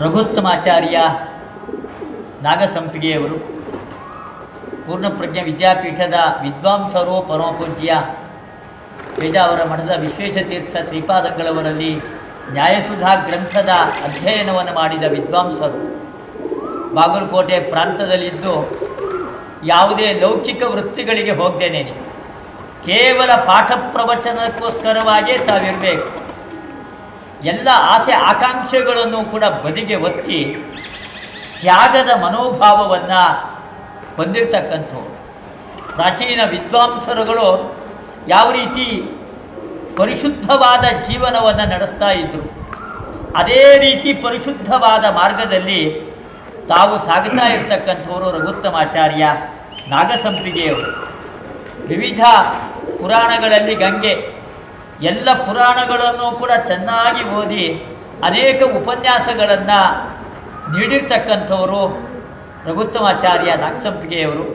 ರಘುತ್ತಮಾಚಾರ್ಯ ನಾಗಸಂಪಿಗೆಯವರು ಪೂರ್ಣಪ್ರಜ್ಞ ವಿದ್ಯಾಪೀಠದ ವಿದ್ವಾಂಸರು, ಪರಮಪೂಜ್ಯ ಪೇಜಾವರ ಮಠದ ವಿಶ್ವೇಶತೀರ್ಥ ಶ್ರೀಪಾದಂಗಳವರಲ್ಲಿ ನ್ಯಾಯಸುಧಾ ಗ್ರಂಥದ ಅಧ್ಯಯನವನ್ನು ಮಾಡಿದ ವಿದ್ವಾಂಸರು. ಬಾಗಲಕೋಟೆ ಪ್ರಾಂತದಲ್ಲಿದ್ದು ಯಾವುದೇ ಲೌಕಿಕ ವೃತ್ತಿಗಳಿಗೆ ಹೋಗ್ದೇನೇನೆ ಕೇವಲ ಪಾಠ ಪ್ರವಚನಕ್ಕೋಸ್ಕರವಾಗಿಯೇ ತಾವಿರಬೇಕು. ಎಲ್ಲ ಆಸೆ ಆಕಾಂಕ್ಷೆಗಳನ್ನು ಕೂಡ ಬದಿಗೆ ಒತ್ತಿ ತ್ಯಾಗದ ಮನೋಭಾವವನ್ನು ಹೊಂದಿರತಕ್ಕಂಥವ್ರು. ಪ್ರಾಚೀನ ವಿದ್ವಾಂಸರುಗಳು ಯಾವ ರೀತಿ ಪರಿಶುದ್ಧವಾದ ಜೀವನವನ್ನು ನಡೆಸ್ತಾ ಇದ್ದರು, ಅದೇ ರೀತಿ ಪರಿಶುದ್ಧವಾದ ಮಾರ್ಗದಲ್ಲಿ ತಾವು ಸಾಗುತ್ತಾ ಇರತಕ್ಕಂಥವರು ರಘುತ್ತಮಾಚಾರ್ಯ ನಾಗಸಂಪಿಗೆಯವರು. ವಿವಿಧ ಪುರಾಣಗಳಲ್ಲಿ ಗಂಗೆ, ಎಲ್ಲ ಪುರಾಣಗಳನ್ನು ಕೂಡ ಚೆನ್ನಾಗಿ ಓದಿ ಅನೇಕ ಉಪನ್ಯಾಸಗಳನ್ನು ನೀಡಿರ್ತಕ್ಕಂಥವರು ರಘುತ್ತಮಾಚಾರ್ಯ ನಾಗಸಂಪಿಗೆಯವರು.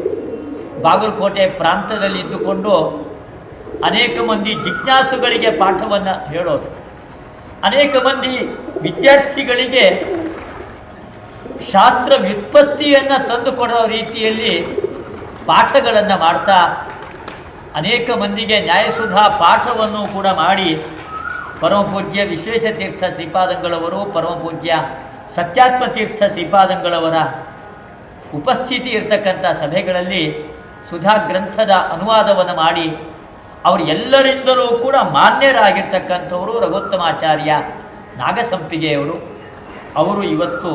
ಬಾಗಲಕೋಟೆ ಪ್ರಾಂತದಲ್ಲಿದ್ದುಕೊಂಡು ಅನೇಕ ಮಂದಿ ಜಿಜ್ಞಾಸುಗಳಿಗೆ ಪಾಠವನ್ನು ಹೇಳೋದು, ಅನೇಕ ಮಂದಿ ವಿದ್ಯಾರ್ಥಿಗಳಿಗೆ ಶಾಸ್ತ್ರ ವ್ಯುತ್ಪತ್ತಿಯನ್ನು ತಂದುಕೊಡೋ ರೀತಿಯಲ್ಲಿ ಪಾಠಗಳನ್ನು ಮಾಡ್ತಾ ಅನೇಕ ಮಂದಿಗೆ ನ್ಯಾಯಸುಧಾ ಪಾಠವನ್ನು ಕೂಡ ಮಾಡಿ ಪರಮಪೂಜ್ಯ ವಿಶ್ವೇಶತೀರ್ಥ ಶ್ರೀಪಾದಂಗಳವರು, ಪರಮಪೂಜ್ಯ ಸತ್ಯಾತ್ಮತೀರ್ಥ ಶ್ರೀಪಾದಂಗಳವರ ಉಪಸ್ಥಿತಿ ಇರತಕ್ಕಂಥ ಸಭೆಗಳಲ್ಲಿ ಸುಧಾ ಗ್ರಂಥದ ಅನುವಾದವನ್ನು ಮಾಡಿ ಅವರು ಎಲ್ಲರಿಂದಲೂ ಕೂಡ ಮಾನ್ಯರಾಗಿರ್ತಕ್ಕಂಥವರು ರಘುತ್ತಮಾಚಾರ್ಯ ನಾಗಸಂಪಿಗೆಯವರು. ಅವರು ಇವತ್ತು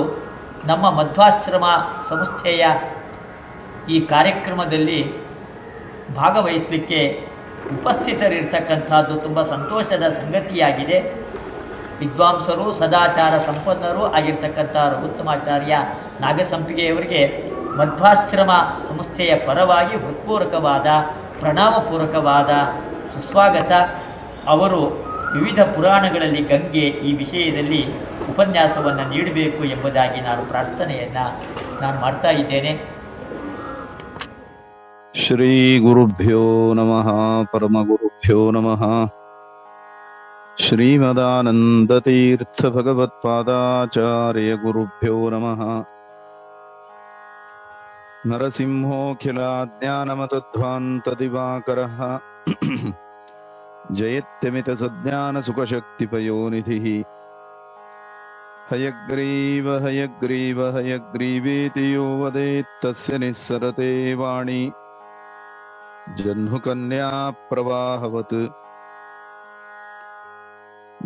ನಮ್ಮ ಮಧ್ವಾಶ್ರಮ ಸಂಸ್ಥೆಯ ಈ ಕಾರ್ಯಕ್ರಮದಲ್ಲಿ ಭಾಗವಹಿಸಲಿಕ್ಕೆ ಉಪಸ್ಥಿತರಿರ್ತಕ್ಕಂಥದ್ದು ತುಂಬ ಸಂತೋಷದ ಸಂಗತಿಯಾಗಿದೆ. ವಿದ್ವಾಂಸರು, ಸದಾಚಾರ ಸಂಪನ್ನರು ಆಗಿರ್ತಕ್ಕಂಥ ರಘುತ್ತಮಾಚಾರ್ಯ ನಾಗಸಂಪಿಗೆಯವರಿಗೆ ಮಧ್ವಾಶ್ರಮ ಸಂಸ್ಥೆಯ ಪರವಾಗಿ ಹೃತ್ಪೂರ್ವಕವಾದ ಪ್ರಣಾಮಪೂರ್ವಕವಾದ ಸುಸ್ವಾಗತ. ಅವರು ವಿವಿಧ ಪುರಾಣಗಳಲ್ಲಿ ಗಂಗೆ ಈ ವಿಷಯದಲ್ಲಿ ಉಪನ್ಯಾಸವನ್ನು ನೀಡಬೇಕು ಎಂಬುದಾಗಿ ನಾನು ಪ್ರಾರ್ಥನೆಯನ್ನು ಮಾಡ್ತಾ ಇದ್ದೇನೆ. ಶ್ರೀ ಗುರುಭ್ಯೋ ನಮಃ. ಪರಮಗುರುಭ್ಯೋ ನಮಃ. ಶ್ರೀಮದಾನಂದತೀರ್ಥ ಭಗವತ್ಪಾದಾಚಾರ್ಯ ಗುರುಭ್ಯೋ ನಮಃ. ನರಸಿಂಹೋಖಿಲಾಜ್ಞಾನಮತಧ್ವಾಂತದಿವಾಕರಃ ಜಯತ್ಯಮಿತ ಸಜ್ಞಾನ ಸುಖಶಕ್ತಿಪಯೋನಿಧಿಃ. ಹಯಗ್ರೀವ ಹಯಗ್ರೀವ ಹಯಗ್ರೀವೇತಿ ಯೋ ವದೇತ್ತಸ್ಯ ನಿಸ್ಸರತೆ ವಾಣಿ ಜಹ್ನುಕನ್ಯಾ ಪ್ರವಾಹವತ್.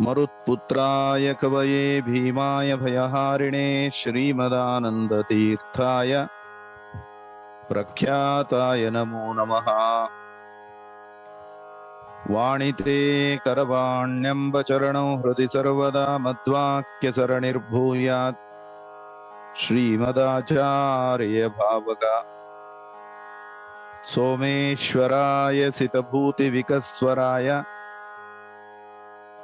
ಮರುತ್ಪುತ್ರಾಯ ಕವಯೇ ಭೀಮಾಯ ಭಯಹಾರಿಣೇ ಶ್ರೀಮದಾನಂದತೀರ್ಥಾಯ ಪ್ರಖ್ಯಾತಾಯ ನಮೋ ನಮಃ. ವಾಣಿತೆ ಕರವಾಣ್ಯಂಬ ಚರಣೌ ಹೃದಯ ಸರ್ವದಾ ಮಧ್ವಾಕ್ಯ ಸರಣಿರ್ಭೂಯಾತ್. ಶ್ರೀಮದಾಚಾರ್ಯ ಭಾವಗ ಸೋಮೇಶ್ವರಾಯ ಸಿತಭೂತಿ ವಿಕಸ್ವರಾಯ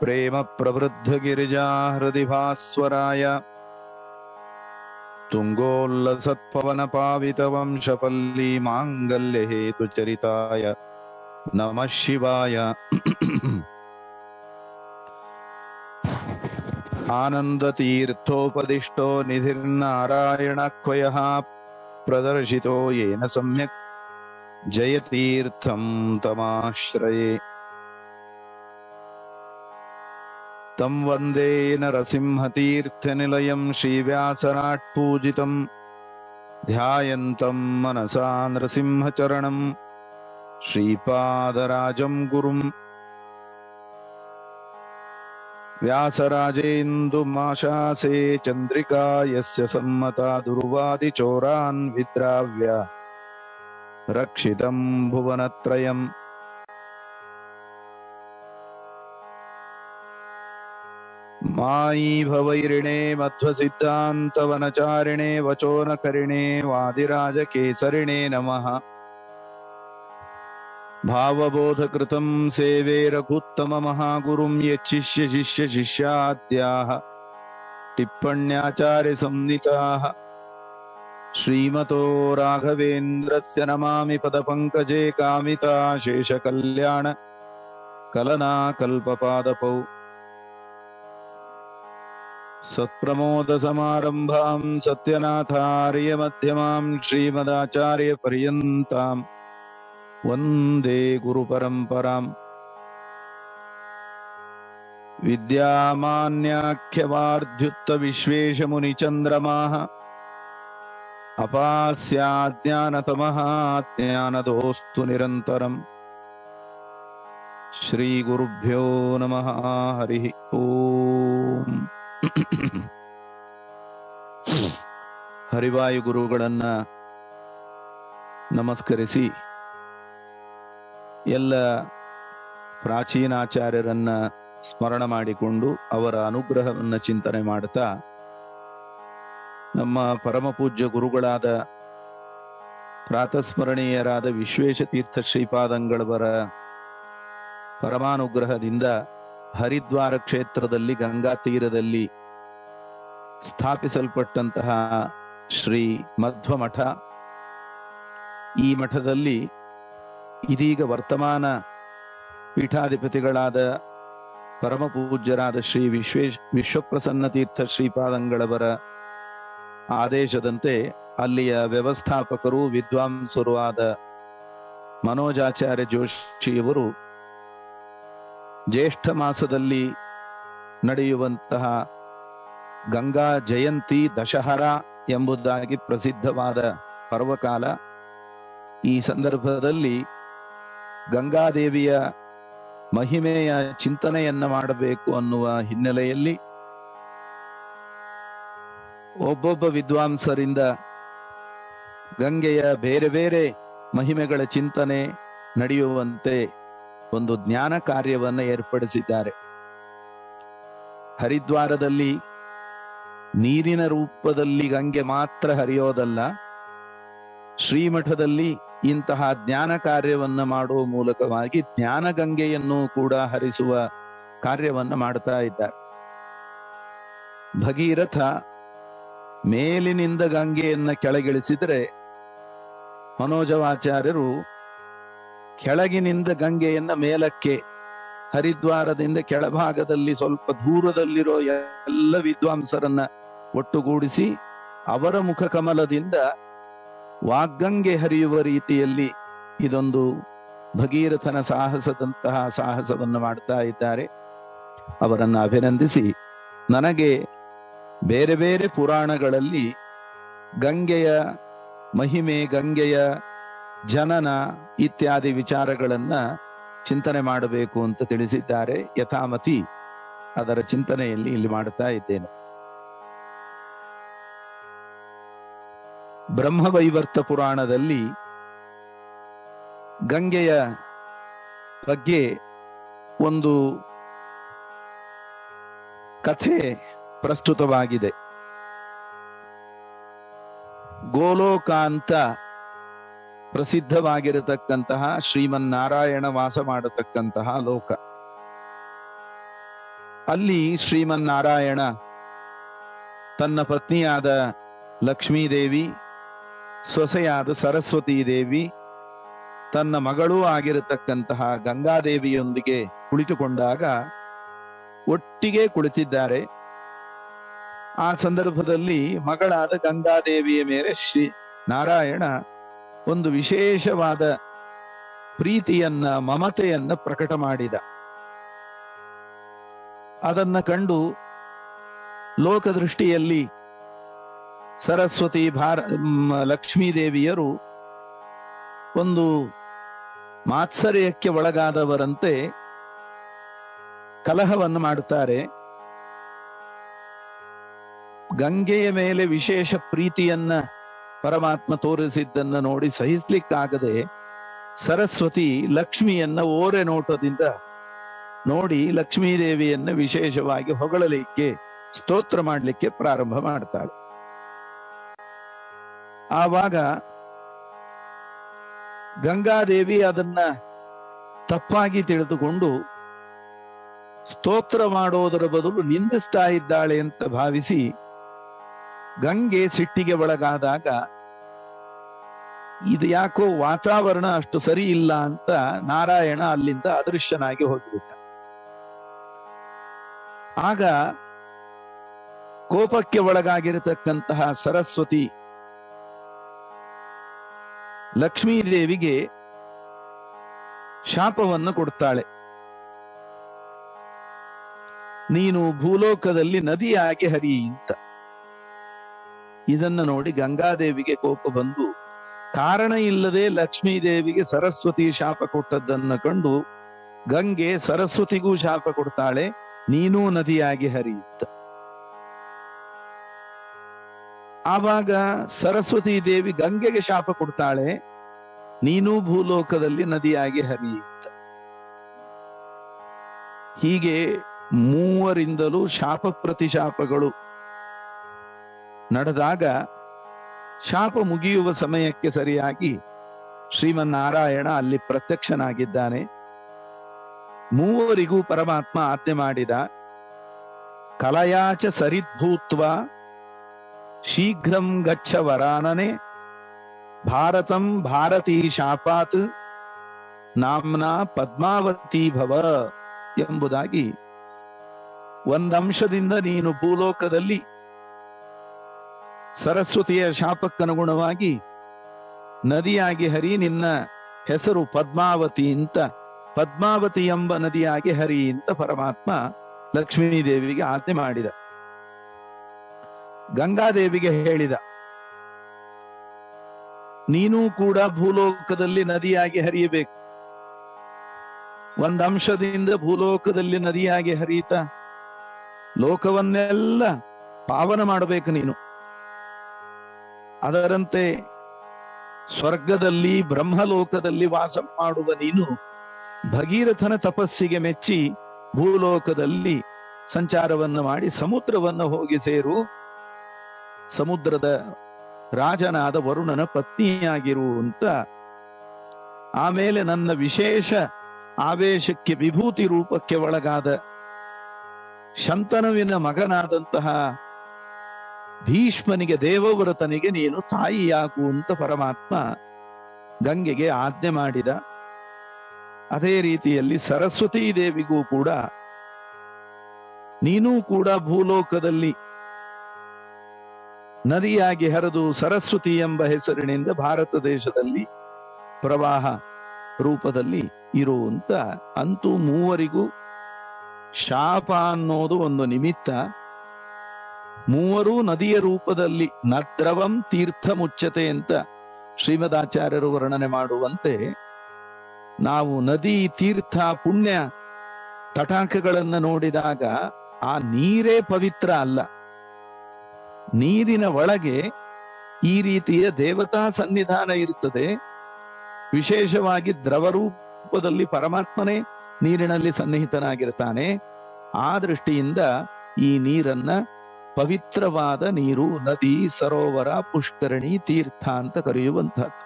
ಪ್ರೇಮ ಪ್ರವೃದ್ಧ ಗಿರಿಜಾ ಹೃದಯ ಭಾಸ್ವರಾಯ ತುಂಗೋಲ್ಲಸತ್ಪವನ ಪಾವಿತ ವಂಶಪಲ್ಲಿ ಮಾಂಗಲ್ಯ ಹೇತು ಚರಿತಾಯ ನಮಃ ಶಿವಾಯ. ಆನಂದತೀರ್ಥೋಪದಿಷ್ಟೋ ನಿಧಿರ್ನಾರಾಯಣಕ್ವಯಃ ಪ್ರದರ್ಶಿತೋ ಯೇನ ಸಮ್ಯಕ್ ಜಯತೀರ್ಥಂ ತಮಾಶ್ರಯೇ. ತಂ ವಂದೇ ನರಸಿಂಹತೀರ್ಥನಿಲಯಂ ಶ್ರೀವ್ಯಾಸರಾಟ್ ಪೂಜಿತಂ ಧ್ಯಾಯಂತಂ ಮನಸಾ ನೃಸಿಂಹಚರಣಂ ಶ್ರೀಪಾದರಾಜಂ ಗುರುಂ. ವ್ಯಾಸರಾಜೇಂದುಮಾಶಾಸೆ ಚಂದ್ರಿಕಾ ಯಸ್ಯ ಸಮ್ಮತಾ ದುರ್ವಾದಿಚೋರಾನ್ ವಿದ್ರಾವ್ಯ ರಕ್ಷಿತಂ ಭುವನತ್ರಯಂ. ಮಾಯಿ ಭವೈರಿಣೇ ಮಧ್ವಸಿದ್ಧಾಂತವನಚಾರಿಣೇ ವಚೋನಕರಿಣೇ ವಾದಿರಾಜಕೇಸರಿಣೇ ನಮಃ. ಭಾವಬೋಧಕೃತಂ ಸೇವೆ ರಘುತ್ತಮ ಮಹಾಗುರುಂ ಯಚ್ಚಿಷ್ಯ ಶಿಷ್ಯ ಶಿಷ್ಯಾದ್ಯಾಃ ಟಿಪ್ಪಣ್ಯಾಚಾರ್ಯ ಸಂನಿತಾಃ. ಶ್ರೀಮತೋ ರಾಘವೇಂದ್ರಸ್ಯ ನಮಾಮಿ ಪದಪಂಕಜೇ ಕಾಮಿತಾ ಶೇಷಕಲ್ಯಾಣ ಕಲನಾ ಕಲ್ಪಪಾದಪೌ. ಸತ್ಪ್ರಮೋದ ಸಮಾರಂಭಾಂ ಸತ್ಯನಾಥಾರ್ಯ ಮಧ್ಯಮಾಂ ಶ್ರೀಮದಾಚಾರ್ಯ ಪರ್ಯಂತಾಂ ವಂದೇ ಗುರು ಪರಂಪರಾಂ. ವಿದ್ಯಾಮಾನ್ಯಾಖ್ಯವಾರ್ಧ್ಯುತ್ತ ವಿಶ್ವೇಶ ಮುನಿಚಂದ್ರಮಾಃ ಅಪಾಸ್ಯಾಜ್ಞಾನತಮಃ ಜ್ಞಾನದೋಸ್ತು ನಿರಂತರಂ. ಶ್ರೀ ಗುರುಭ್ಯೋ ನಮಃ. ಹರಿ ಓಂ. ಹರಿವಾಯು ಗುರುಗಳನ್ನ ನಮಸ್ಕರಿಸಿ ಎಲ್ಲ ಪ್ರಾಚೀನಾಚಾರ್ಯರನ್ನ ಸ್ಮರಣ ಮಾಡಿಕೊಂಡು ಅವರ ಅನುಗ್ರಹವನ್ನ ಚಿಂತನೆ ಮಾಡುತ್ತಾ, ನಮ್ಮ ಪರಮಪೂಜ್ಯ ಗುರುಗಳಾದ ಪ್ರಾತಸ್ಮರಣೀಯರಾದ ವಿಶ್ವೇಶತೀರ್ಥ ಶ್ರೀಪಾದಂಗಳವರ ಪರಮಾನುಗ್ರಹದಿಂದ ಹರಿದ್ವಾರ ಕ್ಷೇತ್ರದಲ್ಲಿ ಗಂಗಾ ತೀರದಲ್ಲಿ ಸ್ಥಾಪಿಸಲ್ಪಟ್ಟಂತಹ ಶ್ರೀ ಮಧ್ವ ಮಠ, ಈ ಮಠದಲ್ಲಿ ಇದೀಗ ವರ್ತಮಾನ ಪೀಠಾಧಿಪತಿಗಳಾದ ಪರಮಪೂಜ್ಯರಾದ ಶ್ರೀ ವಿಶ್ವಪ್ರಸನ್ನ ತೀರ್ಥ ಶ್ರೀಪಾದಂಗಳವರ ಆದೇಶದಂತೆ ಅಲ್ಲಿಯ ವ್ಯವಸ್ಥಾಪಕರು ವಿದ್ವಾಂಸರು ಆದ ಮನೋಜಾಚಾರ್ಯ ಜೋಶಿಯವರು ಜ್ಯೇಷ್ಠ ಮಾಸದಲ್ಲಿ ನಡೆಯುವಂತಹ ಗಂಗಾ ಜಯಂತಿ ದಶಹರ ಎಂಬುದಾಗಿ ಪ್ರಸಿದ್ಧವಾದ ಪರ್ವಕಾಲ. ಈ ಸಂದರ್ಭದಲ್ಲಿ ಗಂಗಾದೇವಿಯ ಮಹಿಮೆಯ ಚಿಂತನೆಯನ್ನ ಮಾಡಬೇಕು ಅನ್ನುವ ಹಿನ್ನೆಲೆಯಲ್ಲಿ ಒಬ್ಬೊಬ್ಬ ವಿದ್ವಾಂಸರಿಂದ ಗಂಗೆಯ ಬೇರೆ ಬೇರೆ ಮಹಿಮೆಗಳ ಚಿಂತನೆ ನಡೆಯುವಂತೆ ಒಂದು ಜ್ಞಾನ ಕಾರ್ಯವನ್ನ ಏರ್ಪಡಿಸಿದ್ದಾರೆ. ಹರಿದ್ವಾರದಲ್ಲಿ ನೀರಿನ ರೂಪದಲ್ಲಿ ಗಂಗೆ ಮಾತ್ರ ಹರಿಯೋದಲ್ಲ, ಶ್ರೀಮಠದಲ್ಲಿ ಇಂತಹ ಜ್ಞಾನ ಕಾರ್ಯವನ್ನ ಮಾಡುವ ಮೂಲಕವಾಗಿ ಜ್ಞಾನ ಗಂಗೆಯನ್ನು ಕೂಡ ಹರಿಸುವ ಕಾರ್ಯವನ್ನ ಮಾಡ್ತಾ ಇದ್ದಾರೆ. ಭಗೀರಥ ಮೇಲಿನಿಂದ ಗಂಗೆಯನ್ನ ಕೆಳಗಿಳಿಸಿದರೆ, ಮನೋಜವಾಚಾರ್ಯರು ಕೆಳಗಿನಿಂದ ಗಂಗೆಯನ್ನ ಮೇಲಕ್ಕೆ, ಹರಿದ್ವಾರದಿಂದ ಕೆಳಭಾಗದಲ್ಲಿ ಸ್ವಲ್ಪ ದೂರದಲ್ಲಿರೋ ಎಲ್ಲ ವಿದ್ವಾಂಸರನ್ನ ಒಟ್ಟುಗೂಡಿಸಿ ಅವರ ಮುಖ ಕಮಲದಿಂದ ವಾಗ್ಗಂಗೆ ಹರಿಯುವ ರೀತಿಯಲ್ಲಿ ಇದೊಂದು ಭಗೀರಥನ ಸಾಹಸದಂತಹ ಸಾಹಸವನ್ನು ಮಾಡ್ತಾ ಇದ್ದಾರೆ. ಅವರನ್ನ ಅಭಿನಂದಿಸಿ, ನನಗೆ ಬೇರೆ ಬೇರೆ ಪುರಾಣಗಳಲ್ಲಿ ಗಂಗೆಯ ಮಹಿಮೆ, ಗಂಗೆಯ ಜನನ ಇತ್ಯಾದಿ ವಿಚಾರಗಳನ್ನ ಚಿಂತನೆ ಮಾಡಬೇಕು ಅಂತ ತಿಳಿಸಿದ್ದಾರೆ. ಯಥಾಮತಿ ಅದರ ಚಿಂತನೆಯಲ್ಲಿ ಇಲ್ಲಿ ಮಾಡುತ್ತಾ ಇದ್ದೇನೆ. ಬ್ರಹ್ಮವೈವರ್ತ ಪುರಾಣದಲ್ಲಿ ಗಂಗೆಯ ಬಗ್ಗೆ ಒಂದು ಕಥೆ ಪ್ರಸ್ತುತವಾಗಿದೆ. ಗೋಲೋಕ ಅಂತ ಪ್ರಸಿದ್ಧವಾಗಿರತಕ್ಕಂತಹ ಶ್ರೀಮನ್ನಾರಾಯಣ ವಾಸ ಮಾಡತಕ್ಕಂತಹ ಲೋಕ. ಅಲ್ಲಿ ಶ್ರೀಮನ್ನಾರಾಯಣ ತನ್ನ ಪತ್ನಿಯಾದ ಲಕ್ಷ್ಮೀದೇವಿ, ಸೊಸೆಯಾದ ಸರಸ್ವತೀ ದೇವಿ, ತನ್ನ ಮಗಳೂ ಆಗಿರತಕ್ಕಂತಹ ಗಂಗಾದೇವಿಯೊಂದಿಗೆ ಕುಳಿತುಕೊಂಡಾಗ ಒಟ್ಟಿಗೆ ಕುಳಿತಿದ್ದಾರೆ. ಆ ಸಂದರ್ಭದಲ್ಲಿ ಮಗಳಾದ ಗಂಗಾದೇವಿಯ ಮೇಲೆ ಶ್ರೀ ನಾರಾಯಣ ಒಂದು ವಿಶೇಷವಾದ ಪ್ರೀತಿಯನ್ನ, ಮಮತೆಯನ್ನ ಪ್ರಕಟ ಮಾಡಿದ. ಅದನ್ನ ಕಂಡು ಲೋಕದೃಷ್ಟಿಯಲ್ಲಿ ಸರಸ್ವತಿ ಲಕ್ಷ್ಮೀದೇವಿಯರು ಒಂದು ಮಾತ್ಸರ್ಯಕ್ಕೆ ಒಳಗಾದವರಂತೆ ಕಲಹವನ್ನು ಮಾಡುತ್ತಾರೆ. ಗಂಗೆಯ ಮೇಲೆ ವಿಶೇಷ ಪ್ರೀತಿಯನ್ನ ಪರಮಾತ್ಮ ತೋರಿಸಿದ್ದನ್ನ ನೋಡಿ ಸಹಿಸ್ಲಿಕ್ಕಾಗದೆ ಸರಸ್ವತಿ ಲಕ್ಷ್ಮಿಯನ್ನ ಓರೆ ನೋಟದಿಂದ ನೋಡಿ ಲಕ್ಷ್ಮೀದೇವಿಯನ್ನ ವಿಶೇಷವಾಗಿ ಹೊಗಳಲಿಕ್ಕೆ, ಸ್ತೋತ್ರ ಮಾಡಲಿಕ್ಕೆ ಪ್ರಾರಂಭ ಮಾಡ್ತಾಳೆ. ಆವಾಗ ಗಂಗಾದೇವಿ ಅದನ್ನ ತಪ್ಪಾಗಿ ತಿಳಿದುಕೊಂಡು ಸ್ತೋತ್ರ ಮಾಡೋದರ ಬದಲು ನಿಂದಿಸ್ತಾ ಇದ್ದಾಳೆ ಅಂತ ಭಾವಿಸಿ ಗಂಗೆ ಸಿಟ್ಟಿಗೆ ಒಳಗಾದಾಗ ಇದು ಯಾಕೋ ವಾತಾವರಣ ಅಷ್ಟು ಸರಿ ಇಲ್ಲ ಅಂತ ನಾರಾಯಣ ಅಲ್ಲಿಂದ ಅದೃಶ್ಯನಾಗಿ ಹೋಗಿಬಿಟ್ಟ. ಆಗ ಕೋಪಕ್ಕೆ ಒಳಗಾಗಿರತಕ್ಕಂತಹ ಸರಸ್ವತಿ ಲಕ್ಷ್ಮೀದೇವಿಗೆ ಶಾಪವನ್ನು ಕೊಡ್ತಾಳೆ. ನೀನು ಭೂಲೋಕದಲ್ಲಿ ನದಿಯಾಗಿ ಹರಿ ಅಂತ. ಇದನ್ನು ನೋಡಿ ಗಂಗಾದೇವಿಗೆ ಕೋಪ ಬಂದು, ಕಾರಣ ಇಲ್ಲದೆ ಲಕ್ಷ್ಮೀದೇವಿಗೆ ಸರಸ್ವತಿ ಶಾಪ ಕೊಟ್ಟದ್ದನ್ನು ಕಂಡು ಗಂಗೆ ಸರಸ್ವತಿಗೂ ಶಾಪ ಕೊಡ್ತಾಳೆ, ನೀನೂ ನದಿಯಾಗಿ ಹರಿ ಅಂತ. ಆವಾಗ ಸರಸ್ವತಿ ದೇವಿ ಗಂಗೆಗೆ ಶಾಪ ಕೊಡ್ತಾಳೆ, ನೀನೂ ಭೂಲೋಕದಲ್ಲಿ ನದಿಯಾಗಿ ಹರಿ ಅಂತ. ಹೀಗೆ ಮೂವರಿಂದಲೂ ಶಾಪ ಪ್ರತಿಶಾಪಗಳು ನಡೆದಾಗ ಶಾಪ ಮುಗಿಯುವ ಸಮಯಕ್ಕೆ ಸರಿಯಾಗಿ ಶ್ರೀಮನ್ನಾರಾಯಣ ಅಲ್ಲಿ ಪ್ರತ್ಯಕ್ಷನಾಗಿದ್ದಾನೆ. ಮೂವರಿಗೂ ಪರಮಾತ್ಮ ಆಜ್ಞೆ ಮಾಡಿದ, ಕಲಯಾಚ ಸರಿದ್ಭೂತ್ವ ಶೀಘ್ರಂ ಗಚ್ಚ ವರಾನನೆ ಭಾರತಂ ಭಾರತೀ ಶಾಪಾತ್ ನಾಮ್ನಾ ಪದ್ಮಾವತಿ ಭವ ಎಂಬುದಾಗಿ ಒಂದಂಶದಿಂದ ನೀನು ಭೂಲೋಕದಲ್ಲಿ ಸರಸ್ವತಿಯ ಶಾಪಕ್ಕನುಗುಣವಾಗಿ ನದಿಯಾಗಿ ಹರಿ, ನಿನ್ನ ಹೆಸರು ಪದ್ಮಾವತಿ ಅಂತ, ಪದ್ಮಾವತಿ ಎಂಬ ನದಿಯಾಗಿ ಹರಿ ಅಂತ ಪರಮಾತ್ಮ ಲಕ್ಷ್ಮೀದೇವಿಗೆ ಆಜ್ಞೆ ಮಾಡಿದ. ಗಂಗಾದೇವಿಗೆ ಹೇಳಿದ, ನೀನೂ ಕೂಡ ಭೂಲೋಕದಲ್ಲಿ ನದಿಯಾಗಿ ಹರಿಯಬೇಕು. ಒಂದಂಶದಿಂದ ಭೂಲೋಕದಲ್ಲಿ ನದಿಯಾಗಿ ಹರಿಯುತ್ತ ಲೋಕವನ್ನೆಲ್ಲ ಪಾವನ ಮಾಡಬೇಕು ನೀನು. ಅದರಂತೆ ಸ್ವರ್ಗದಲ್ಲಿ ಬ್ರಹ್ಮಲೋಕದಲ್ಲಿ ವಾಸ ಮಾಡುವ ನೀನು ಭಗೀರಥನ ತಪಸ್ಸಿಗೆ ಮೆಚ್ಚಿ ಭೂಲೋಕದಲ್ಲಿ ಸಂಚಾರವನ್ನು ಮಾಡಿ ಸಮುದ್ರವನ್ನು ಹೋಗಿ ಸೇರು, ಸಮುದ್ರದ ರಾಜನಾದ ವರುಣನ ಪತ್ನಿಯಾಗಿರು ಅಂತ. ಆಮೇಲೆ ನನ್ನ ವಿಶೇಷ ಆವೇಶಕ್ಕೆ ವಿಭೂತಿ ರೂಪಕ್ಕೆ ಒಳಗಾದ ಶಂತನುವಿನ ಮಗನಾದಂತಹ ಭೀಷ್ಮನಿಗೆ ದೇವವ್ರತನಿಗೆ ನೀನು ತಾಯಿಯಾಗು ಅಂತ ಪರಮಾತ್ಮ ಗಂಗೆಗೆ ಆಜ್ಞೆ ಮಾಡಿದ. ಅದೇ ರೀತಿಯಲ್ಲಿ ಸರಸ್ವತೀ ದೇವಿಗೂ ಕೂಡ ನೀನೂ ಕೂಡ ಭೂಲೋಕದಲ್ಲಿ ನದಿಯಾಗಿ ಹರಿದು ಸರಸ್ವತಿ ಎಂಬ ಹೆಸರಿನಿಂದ ಭಾರತ ದೇಶದಲ್ಲಿ ಪ್ರವಾಹ ರೂಪದಲ್ಲಿ ಇರುವಂತ. ಅಂತೂ ಮೂವರಿಗೂ ಶಾಪ ಅನ್ನೋದು ಒಂದು ನಿಮಿತ್ತ. ಮೂವರೂ ನದಿಯ ರೂಪದಲ್ಲಿ ನದ್ರವಂ ತೀರ್ಥ ಮುಚ್ಚತೆ ಅಂತ ಶ್ರೀಮದಾಚಾರ್ಯರು ವರ್ಣನೆ ಮಾಡುವಂತೆ, ನಾವು ನದಿ ತೀರ್ಥ ಪುಣ್ಯ ತಟಾಕಗಳನ್ನು ನೋಡಿದಾಗ ಆ ನೀರೇ ಪವಿತ್ರ ಅಲ್ಲ, ನೀರಿನ ಒಳಗೆ ಈ ರೀತಿಯ ದೇವತಾ ಸನ್ನಿಧಾನ ಇರುತ್ತದೆ. ವಿಶೇಷವಾಗಿ ದ್ರವರೂಪದಲ್ಲಿ ಪರಮಾತ್ಮನೇ ನೀರಿನಲ್ಲಿ ಸನ್ನಿಹಿತನಾಗಿರ್ತಾನೆ. ಆ ದೃಷ್ಟಿಯಿಂದ ಈ ನೀರನ್ನ ಪವಿತ್ರವಾದ ನೀರು, ನದಿ, ಸರೋವರ, ಪುಷ್ಕರಣಿ, ತೀರ್ಥ ಅಂತ ಕರೆಯುವಂತಹದ್ದು.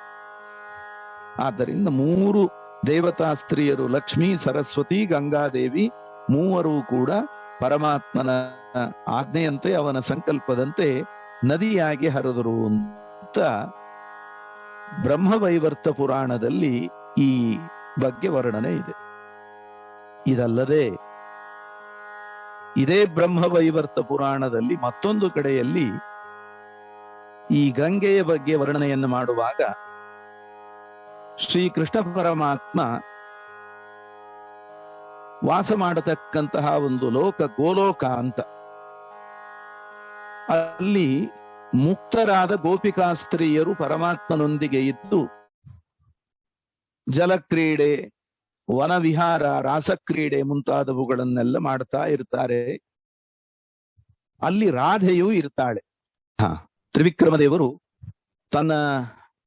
ಆದ್ದರಿಂದ ಮೂರು ದೇವತಾ ಸ್ತ್ರೀಯರು, ಲಕ್ಷ್ಮೀ, ಸರಸ್ವತಿ, ಗಂಗಾದೇವಿ, ಮೂವರೂ ಕೂಡ ಪರಮಾತ್ಮನ ಆಜ್ಞೆಯಂತೆ ಅವನ ಸಂಕಲ್ಪದಂತೆ ನದಿಯಾಗಿ ಹರಿದರು ಅಂತ ಬ್ರಹ್ಮವೈವರ್ತ ಪುರಾಣದಲ್ಲಿ ಈ ಬಗ್ಗೆ ವರ್ಣನೆ ಇದೆ. ಇದಲ್ಲದೆ ಇದೇ ಬ್ರಹ್ಮವೈವರ್ತ ಪುರಾಣದಲ್ಲಿ ಮತ್ತೊಂದು ಕಡೆಯಲ್ಲಿ ಈ ಗಂಗೆಯ ಬಗ್ಗೆ ವರ್ಣನೆಯನ್ನು ಮಾಡುವಾಗ ಶ್ರೀಕೃಷ್ಣ ಪರಮಾತ್ಮ ವಾಸ ಮಾಡತಕ್ಕಂತಹ ಒಂದು ಲೋಕ ಗೋಲೋಕ ಅಂತ, ಅಲ್ಲಿ ಮುಕ್ತರಾದ ಗೋಪಿಕಾ ಸ್ತ್ರೀಯರು ಪರಮಾತ್ಮನೊಂದಿಗೆ ಇದ್ದು ಜಲಕ್ರೀಡೆ, ವನವಿಹಾರ, ರಾಸಕ್ರೀಡೆ ಮುಂತಾದವುಗಳನ್ನೆಲ್ಲ ಮಾಡ್ತಾ ಇರ್ತಾರೆ. ಅಲ್ಲಿ ರಾಧೆಯೂ ಇರ್ತಾಳೆ. ತ್ರಿವಿಕ್ರಮ ದೇವರು ತನ್ನ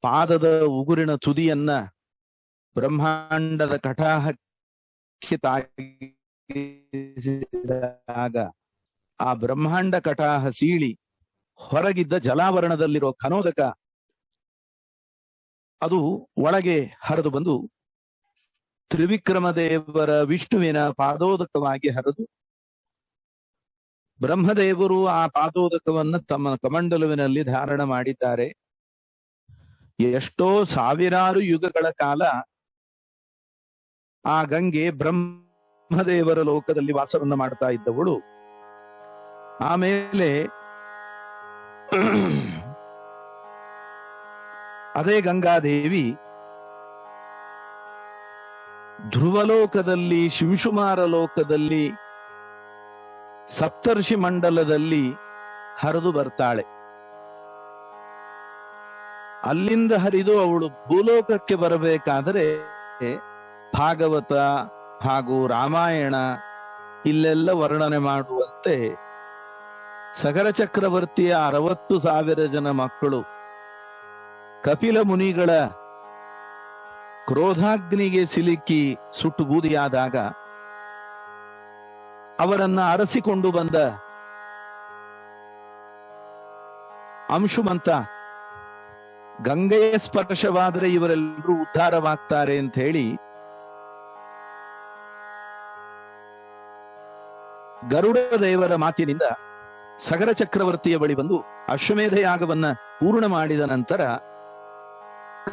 ಪಾದದ ಉಗುರಿನ ತುದಿಯನ್ನ ಬ್ರಹ್ಮಾಂಡದ ಕಟಾಹಕ್ಕೆ ತಾಗಿಸಿದಾಗ ಆ ಬ್ರಹ್ಮಾಂಡ ಕಟಾಹ ಸೀಳಿ ಹೊರಗಿದ್ದ ಜಲಾವರಣದಲ್ಲಿರೋ ಖನೋದಕ ಅದು ಒಳಗೆ ಹರಿದು ಬಂದು ತ್ರಿವಿಕ್ರಮ ದೇವರ ವಿಷ್ಣುವಿನ ಪಾದೋದಕವಾಗಿ ಹರಿದು ಬ್ರಹ್ಮದೇವರು ಆ ಪಾದೋದಕವನ್ನು ತಮ್ಮ ಕಮಂಡಲುವಿನಲ್ಲಿ ಧಾರಣ ಮಾಡಿದ್ದಾರೆ. ಎಷ್ಟೋ ಸಾವಿರಾರು ಯುಗಗಳ ಕಾಲ ಆ ಗಂಗೆ ಬ್ರಹ್ಮದೇವರ ಲೋಕದಲ್ಲಿ ವಾಸವನ್ನ ಮಾಡ್ತಾ ಇದ್ದವಳು. ಆಮೇಲೆ ಅದೇ ಗಂಗಾದೇವಿ ಧ್ರುವಲೋಕದಲ್ಲಿ, ಶಿಂಶುಮಾರ ಲೋಕದಲ್ಲಿ, ಸಪ್ತರ್ಷಿ ಮಂಡಲದಲ್ಲಿ ಹರಿದು ಬರ್ತಾಳೆ. ಅಲ್ಲಿಂದ ಹರಿದು ಅವಳು ಭೂಲೋಕಕ್ಕೆ ಬರಬೇಕಾದರೆ ಭಾಗವತ ಹಾಗೂ ರಾಮಾಯಣ ಇಲ್ಲೆಲ್ಲ ವರ್ಣನೆ ಮಾಡುವಂತೆ ಸಗರ ಚಕ್ರವರ್ತಿಯ 60,000 ಜನ ಮಕ್ಕಳು ಕಪಿಲ ಮುನಿಗಳ ಕ್ರೋಧಾಗ್ನಿಗೆ ಸಿಲುಕಿ ಸುಟ್ಟು ಬೂದಿಯಾದಾಗ ಅವರನ್ನ ಅರಸಿಕೊಂಡು ಬಂದ ಅಂಶುಮಂತ ಗಂಗೆಯ ಸ್ಪರ್ಶವಾದರೆ ಇವರೆಲ್ಲರೂ ಉದ್ಧಾರವಾಗ್ತಾರೆ ಅಂತ ಹೇಳಿ ಗರುಡ ದೇವರ ಮಾತಿನಿಂದ ಸಗರ ಚಕ್ರವರ್ತಿಯ ಬಳಿ ಬಂದು ಅಶ್ವಮೇಧ ಯಾಗವನ್ನ ಪೂರ್ಣ ಮಾಡಿದ ನಂತರ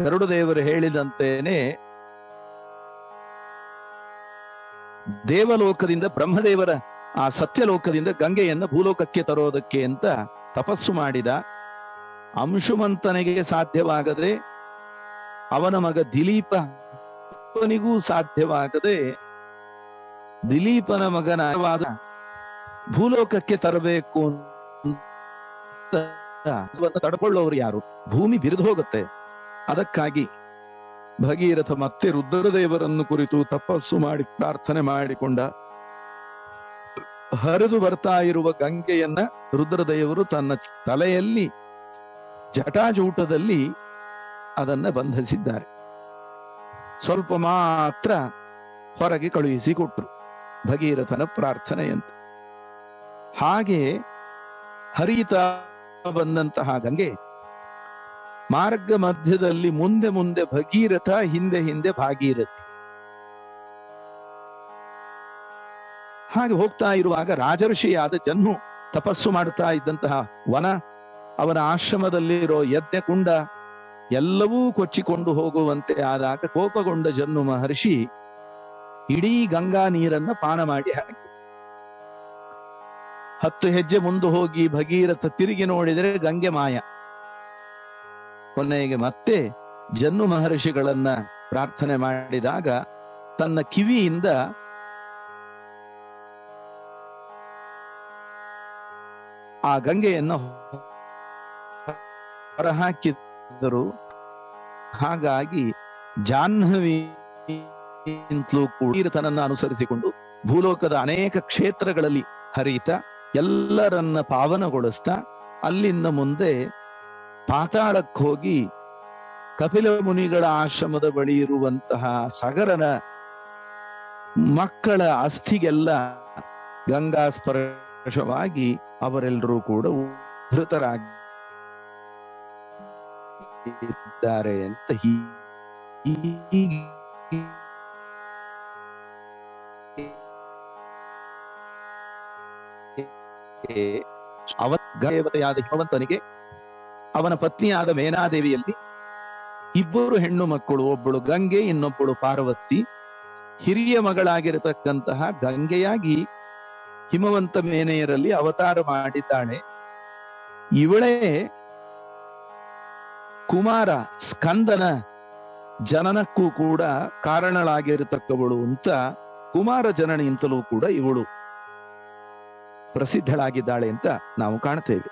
ಗರುಡ ದೇವರು ಹೇಳಿದಂತೇನೆ ದೇವಲೋಕದಿಂದ, ಬ್ರಹ್ಮದೇವರ ಆ ಸತ್ಯಲೋಕದಿಂದ ಗಂಗೆಯನ್ನ ಭೂಲೋಕಕ್ಕೆ ತರೋದಕ್ಕೆ ಅಂತ ತಪಸ್ಸು ಮಾಡಿದ. ಅಂಶುಮಂತನಿಗೆ ಸಾಧ್ಯವಾಗದೆ, ಅವನ ಮಗ ದಿಲೀಪನಿಗೂ ಸಾಧ್ಯವಾಗದೆ, ದಿಲೀಪನ ಮಗನಾದ ಭೂಲೋಕಕ್ಕೆ ತರಬೇಕು ಅಂತ ತಡ್ಕೊಳ್ಳೋರು ಯಾರು? ಭೂಮಿ ಬಿರಿದು ಹೋಗುತ್ತೆ. ಅದಕ್ಕಾಗಿ ಭಗೀರಥ ಮತ್ತೆ ರುದ್ರದೇವರನ್ನು ಕುರಿತು ತಪಸ್ಸು ಮಾಡಿ ಪ್ರಾರ್ಥನೆ ಮಾಡಿಕೊಂಡ. ಹರಿದು ಬರ್ತಾ ಇರುವ ಗಂಗೆಯನ್ನ ರುದ್ರದೇವರು ತನ್ನ ತಲೆಯಲ್ಲಿ ಜಟಾಜೂಟದಲ್ಲಿ ಅದನ್ನ ಬಂಧಿಸಿದ್ದಾರೆ. ಸ್ವಲ್ಪ ಮಾತ್ರ ಹೊರಗೆ ಕಳುಹಿಸಿಕೊಟ್ರು ಭಗೀರಥನ ಪ್ರಾರ್ಥನೆಯಂತೆ. ಹಾಗೆ ಹರಿತಾ ಬಂದಂತಹ ಗಂಗೆ ಮಾರ್ಗ ಮಧ್ಯದಲ್ಲಿ ಮುಂದೆ ಮುಂದೆ ಭಗೀರಥ, ಹಿಂದೆ ಹಿಂದೆ ಭಾಗೀರಥಿ. ಹಾಗೆ ಹೋಗ್ತಾ ಇರುವಾಗ ರಾಜರ್ಷಿಯಾದ ಜನ್ಮು ತಪಸ್ಸು ಮಾಡ್ತಾ ಇದ್ದಂತಹ ವನ, ಅವನ ಆಶ್ರಮದಲ್ಲಿರೋ ಯಜ್ಞಕುಂಡ ಎಲ್ಲವೂ ಕೊಚ್ಚಿಕೊಂಡು ಹೋಗುವಂತೆ ಆದಾಗ ಕೋಪಗೊಂಡ ಜನ್ಮು ಮಹರ್ಷಿ ಇಡೀ ಗಂಗಾ ನೀರನ್ನ ಪಾನ ಮಾಡಿ ಹಾಕಿ 10 ಹೆಜ್ಜೆ ಮುಂದೆ ಹೋಗಿ ಭಗೀರಥ ತಿರುಗಿ ನೋಡಿದರೆ ಗಂಗೆ ಮಾಯ. ಕೊನೆಗೆ ಮತ್ತೆ ಜನ್ನು ಮಹರ್ಷಿಗಳನ್ನ ಪ್ರಾರ್ಥನೆ ಮಾಡಿದಾಗ ತನ್ನ ಕಿವಿಯಿಂದ ಆ ಗಂಗೆಯನ್ನು ಹೊರಹಾಕಿದರು. ಹಾಗಾಗಿ ಜಾಹ್ನವಿ ತೀರ್ಥನನ್ನ ಅನುಸರಿಸಿಕೊಂಡು ಭೂಲೋಕದ ಅನೇಕ ಕ್ಷೇತ್ರಗಳಲ್ಲಿ ಹರಿತ ಎಲ್ಲರನ್ನ ಪಾವನಗೊಳಿಸ್ತಾ ಅಲ್ಲಿಂದ ಮುಂದೆ ಪಾತಾಳಕ್ಕೆ ಹೋಗಿ ಕಪಿಲ ಮುನಿಗಳ ಆಶ್ರಮದ ಬಳಿ ಇರುವಂತಹ ಸಗರನ ಮಕ್ಕಳ ಅಸ್ಥಿಗೆಲ್ಲ ಗಂಗಾ ಸ್ಪರ್ಶವಾಗಿ ಅವರೆಲ್ಲರೂ ಕೂಡ ಉದ್ಧತರಾಗಿದ್ದಾರೆ ಅಂತ ದೇವತೆಯಾದ ಹಿಮವಂತನಿಗೆ ಅವನ ಪತ್ನಿಯಾದ ಮೇನಾದೇವಿಯಲ್ಲಿ 2 ಹೆಣ್ಣು ಮಕ್ಕಳು, ಒಬ್ಬಳು ಗಂಗೆ, ಇನ್ನೊಬ್ಬಳು ಪಾರ್ವತಿ. ಹಿರಿಯ ಮಗಳಾಗಿರತಕ್ಕಂತಹ ಗಂಗೆಯಾಗಿ ಹಿಮವಂತ ಮೇನೆಯರಲ್ಲಿ ಅವತಾರ ಮಾಡಿದ್ದಾಳೆ. ಇವಳೇ ಕುಮಾರ ಸ್ಕಂದನ ಜನನಕ್ಕೂ ಕೂಡ ಕಾರಣಳಾಗಿರತಕ್ಕವಳು ಅಂತ ಕುಮಾರ ಜನನಿ ಅಂತಲೂ ಕೂಡ ಇವಳು ಪ್ರಸಿದ್ಧಳಾಗಿದ್ದಾಳೆ ಅಂತ ನಾವು ಕಾಣ್ತೇವೆ.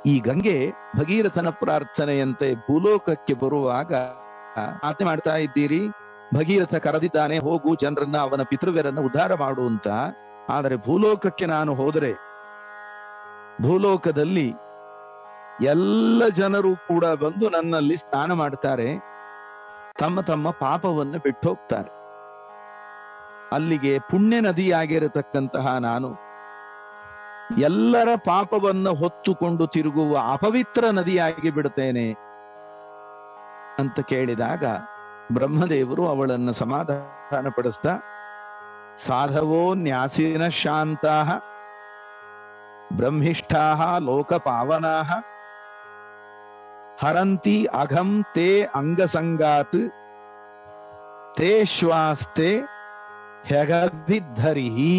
ಈ ಗಂಗೆ ಭಗೀರಥನ ಪ್ರಾರ್ಥನೆಯಂತೆ ಭೂಲೋಕಕ್ಕೆ ಬರುವಾಗ ಆಜ್ಞೆ ಮಾಡ್ತಾ ಇದ್ದೀರಿ, ಭಗೀರಥ ಕರೆದಿದ್ದಾನೆ, ಹೋಗು ಜನರನ್ನ, ಅವನ ಪಿತೃವ್ಯರನ್ನ ಉದ್ಧಾರ ಮಾಡು ಅಂತ. ಆದರೆ ಭೂಲೋಕಕ್ಕೆ ನಾನು ಹೋದರೆ ಭೂಲೋಕದಲ್ಲಿ ಎಲ್ಲ ಜನರು ಕೂಡ ಬಂದು ನನ್ನಲ್ಲಿ ಸ್ನಾನ ಮಾಡ್ತಾರೆ, ತಮ್ಮ ತಮ್ಮ ಪಾಪವನ್ನು ಬಿಟ್ಟು ಹೋಗ್ತಾರೆ. ಅಲ್ಲಿಗೆ ಪುಣ್ಯ ನದಿಯಾಗಿರತಕ್ಕಂತಹ ನಾನು ಎಲ್ಲರ ಪಾಪವನ್ನ ಹೊತ್ತುಕೊಂಡು ತಿರುಗುವ ಅಪವಿತ್ರ ನದಿಯಾಗಿ ಬಿಡುತ್ತೇನೆ ಅಂತ ಕೇಳಿದಾಗ ಬ್ರಹ್ಮದೇವರು ಅವಳನ್ನು ಸಮಾಧಾನ ಪಡಿಸ್ತಾ, ಸಾಧವೋ ನ್ಯಾಸಿನ ಶಾಂತಾಃ ಬ್ರಹ್ಮಿಷ್ಠಾಃ ಲೋಕಪಾವನಾಃ ಹರಂತಿ ಅಘಂ ತೇ ಅಂಗಸಂಗಾತ್ ತೇ ಶ್ವಾಸ್ತೆ ಹೆಗಭಿದ್ಧರಿಹಿ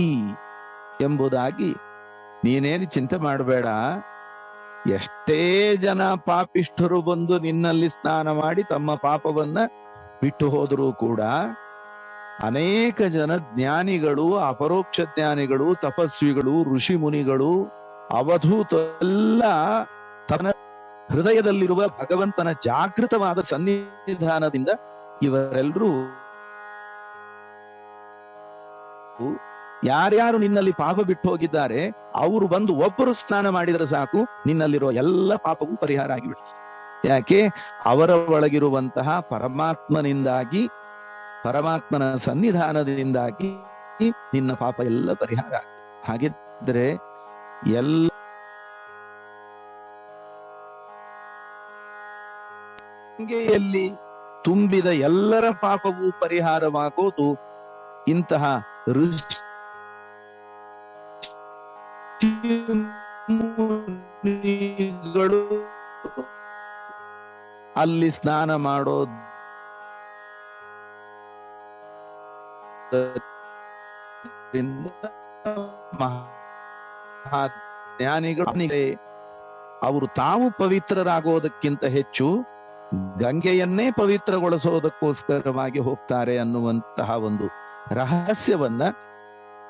ಎಂಬುದಾಗಿ, ನೀನೇನು ಚಿಂತೆ ಮಾಡಬೇಡ, ಎಷ್ಟೇ ಜನ ಪಾಪಿಷ್ಠರು ಬಂದು ನಿನ್ನಲ್ಲಿ ಸ್ನಾನ ಮಾಡಿ ತಮ್ಮ ಪಾಪವನ್ನ ಬಿಟ್ಟು ಹೋದರೂ ಕೂಡ ಅನೇಕ ಜನ ಜ್ಞಾನಿಗಳು, ಅಪರೋಕ್ಷ ಜ್ಞಾನಿಗಳು, ತಪಸ್ವಿಗಳು, ಋಷಿ ಮುನಿಗಳು, ಅವಧೂತ ತನ್ನ ಹೃದಯದಲ್ಲಿರುವ ಭಗವಂತನ ಜಾಗೃತವಾದ ಸನ್ನಿಧಾನದಿಂದ ಇವರೆಲ್ಲರೂ ಯಾರ್ಯಾರು ನಿನ್ನಲ್ಲಿ ಪಾಪ ಬಿಟ್ಟು ಹೋಗಿದ್ದಾರೆ ಅವರು ಬಂದು ಒಬ್ಬರು ಸ್ನಾನ ಮಾಡಿದರೆ ಸಾಕು, ನಿನ್ನಲ್ಲಿರೋ ಎಲ್ಲ ಪಾಪವೂ ಪರಿಹಾರ ಆಗಿಬಿಡ್ತದೆ. ಯಾಕೆ? ಅವರ ಒಳಗಿರುವಂತಹ ಪರಮಾತ್ಮನಿಂದಾಗಿ, ಪರಮಾತ್ಮನ ಸನ್ನಿಧಾನದಿಂದಾಗಿ ನಿನ್ನ ಪಾಪ ಎಲ್ಲ ಪರಿಹಾರ ಆಗ್ತದೆ. ಹಾಗಿದ್ರೆ ಎಲ್ಲ ಗಂಗೆಯಲ್ಲಿ ತುಂಬಿದ ಎಲ್ಲರ ಪಾಪವೂ ಪರಿಹಾರವಾಗೋದು ಇಂತಹ ಋಷಿಗಳು ಅಲ್ಲಿ ಸ್ನಾನ ಮಾಡೋದು ಜ್ಞಾನಿಗಳೇ ಅವರು ತಾವು ಪವಿತ್ರರಾಗೋದಕ್ಕಿಂತ ಹೆಚ್ಚು ಗಂಗೆಯನ್ನೇ ಪವಿತ್ರಗೊಳಿಸೋದಕ್ಕೋಸ್ಕರವಾಗಿ ಹೋಗ್ತಾರೆ ಅನ್ನುವಂತಹ ಒಂದು ರಹಸ್ಯವನ್ನ